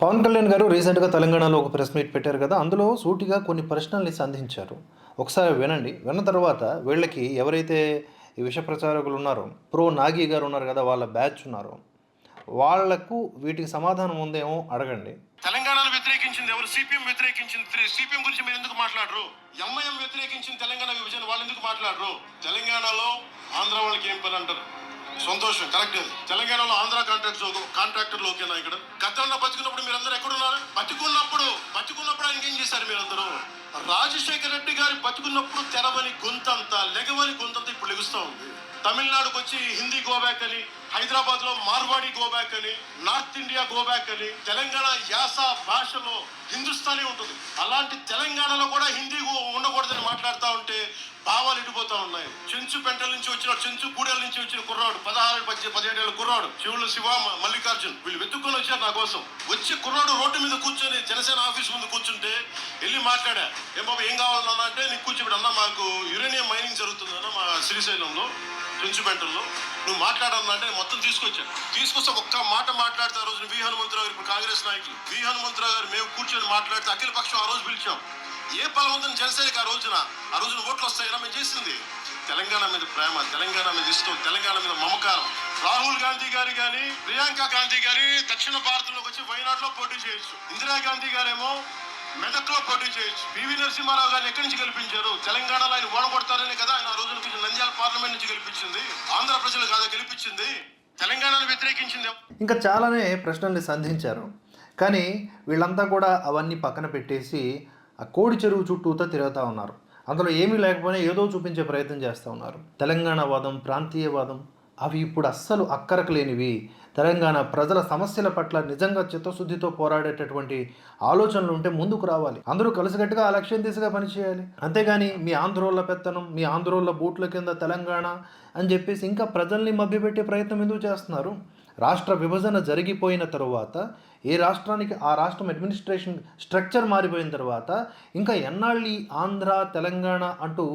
పవన్ కళ్యాణ్ గారు రీసెంట్‌గా తెలంగాణలో ఒక ప్రెస్ మీట్ పెట్టారు కదా! అందులో సూటిగా కొన్ని ప్రశ్నల్ని సంధించారు. ఒకసారి వినండి. విన్న తర్వాత వీళ్ళకి ఎవరైతే ఈ విష ప్రచారకులు ఉన్నారో, నాగి గారు ఉన్నారు కదా! వాళ్ళ బ్యాచ్ ఉన్నారో, వాళ్లకు వీటికి సమాధానం ఉందేమో అడగండి. తెలంగాణను వ్యతిరేకించింది ఎవరు? సిపిఎం వ్యతిరేకించింది. సిపిఎం గురించి మీరు ఎందుకు మాట్లాడరు? ఎంఐఎం వ్యతిరేకించిన తెలంగాణ విభజన వాళ్ళు ఎందుకు మాట్లాడరు? తెలంగాణలో ఆంధ్ర వాళ్ళకి ఏం పని అంటారు? సంతోషం, కరెక్ట్. తెలంగాణలో ఆంధ్ర కాంట్రాక్టర్లు ఓకేనా? ఇక్కడ గతంలో బతుకున్నప్పుడు మీరందరూ ఎక్కడున్నారు? బతుకున్నప్పుడు ఆయనకి ఏం చేశారు మీరందరూ? రాజశేఖర రెడ్డి గారి బతుకున్నప్పుడు తెరవని గొంతంతా, లెగవని గొంతంతా ఇప్పుడు లెగుస్తూ ఉంది. తమిళనాడుకు వచ్చి హిందీ గోబ్యాక్ అని, హైదరాబాద్ లో మార్వాడి గోబ్యాక్ అని, నార్త్ ఇండియా గోబ్యాక్ అని, తెలంగాణ యాస భాషలో హిందుస్థానీ ఉంటుంది. అలాంటి తెలంగాణలో కూడా హిందీ ఉండకూడదని మాట్లాడుతూ ఉంటే భావాలు ఇడిపోతా ఉన్నాయి. చెంచు పెంటల నుంచి వచ్చిన, చెంచు గూడెల నుంచి వచ్చిన కుర్రాడు, 17 ఏళ్ళ కుర్రాడు, శివులు శివ మల్లికార్జున్, వీళ్ళు వెతుక్కొని వచ్చారు నా కోసం. వచ్చి కుర్రాడు రోడ్డు మీద కూర్చొని జనసేన ఆఫీస్ ముందు కూర్చుంటే వెళ్ళి మాట్లాడా, ఏం బాబు ఏం కావాలన్నా అంటే, నీకు కూర్చోబెట్టి అన్న మాకు యురేనియం మైనింగ్ జరుగుతుందన్న మా శ్రీశైలంలో పెంచుబెంటల్లో, నువ్వు మాట్లాడాలంటే మొత్తం తీసుకొస్తే ఒక్క మాట మాట్లాడితే ఆ రోజు వి హనుమంతరావు గారు, ఇప్పుడు కాంగ్రెస్ నాయకులు వి హనుమంతరావు గారు మేము కూర్చొని మాట్లాడితే అఖిల పక్షం ఆ రోజు పిలిచాం. ఏ బలవంతం జనసేనకి ఆ రోజున ఓట్లు వస్తాయినా మేము చేసింది తెలంగాణ మీద ప్రేమ, తెలంగాణ మీద ఇష్టం, తెలంగాణ మీద మమకారం. రాహుల్ గాంధీ గారి కానీ, ప్రియాంక గాంధీ గారి దక్షిణ భారతంలోకి వచ్చి వైనాడులో పోటీ చేయొచ్చు. ఇందిరాగాంధీ గారేమో మెదక్లో పోటీ చేయొచ్చు. పివి నరసింహారావు గారిని ఎక్కడి నుంచి గెలిపించారు? తెలంగాణలో ఆయన ఓడగొడతారనే కదా ఆయన ఆ రోజున నంద్యాల పార్లమెంట్ నుంచి గెలిపించింది. ఆంధ్ర ప్రజలు కాదా గెలిపించింది? తెలంగాణను వ్యతిరేకించింది. ఇంకా చాలానే ప్రశ్నల్ని సంధించారు. కానీ వీళ్ళంతా కూడా అవన్నీ పక్కన పెట్టేసి ఆ కోడి చెరువు చుట్టూతో తిరుగుతూ ఉన్నారు. అందులో ఏమీ లేకపోయినా ఏదో చూపించే ప్రయత్నం చేస్తూ ఉన్నారు. తెలంగాణ వాదం, ప్రాంతీయవాదం అవి ఇప్పుడు అస్సలు అక్కరకు లేనివి. తెలంగాణ ప్రజల సమస్యల పట్ల నిజంగా చిత్తశుద్ధితో పోరాడేటటువంటి ఆలోచనలు ఉంటే ముందుకు రావాలి. అందరూ కలిసికట్టుగా ఆ లక్ష్యం దిశగా పనిచేయాలి. అంతేగాని మీ ఆంధ్రోళ్ళ పెత్తనం, మీ ఆంధ్రోళ్ళ బూట్ల కింద తెలంగాణ అని చెప్పేసి ఇంకా ప్రజల్ని మభ్యపెట్టే ప్రయత్నం ఎందుకు చేస్తున్నారు? రాష్ట్ర విభజన జరిగిపోయిన తరువాత, ఏ రాష్ట్రానికి ఆ రాష్ట్రం అడ్మినిస్ట్రేషన్ స్ట్రక్చర్ మారిపోయిన తర్వాత ఇంకా ఎన్నాళ్ళు ఈ ఆంధ్ర తెలంగాణ అంటూ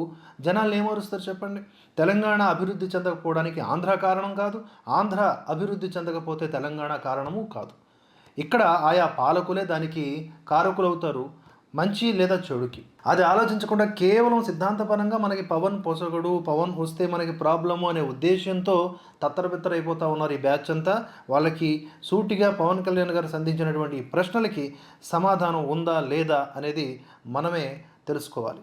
జనాలు ఏమరుస్తారు చెప్పండి? తెలంగాణ అభివృద్ధి చెందకపోవడానికి ఆంధ్ర కారణం కాదు, ఆంధ్ర అభివృద్ధి చెందకపోతే తెలంగాణ కారణము కాదు. ఇక్కడ ఆయా పాలకులే దానికి కారకులవుతారు, మంచి లేదా చెడుకి. అది ఆలోచించకుండా కేవలం సిద్ధాంతపరంగా మనకి పవన్ పొసగడు, పవన్ వస్తే మనకి ప్రాబ్లము అనే ఉద్దేశంతో తత్తరబిత్తరైపోతూ ఉన్నారు ఈ బ్యాచ్ అంతా. వాళ్ళకి సూటిగా పవన్ కళ్యాణ్ గారు సంధించినటువంటి ప్రశ్నలకి సమాధానం ఉందా లేదా అనేది మనమే తెలుసుకోవాలి.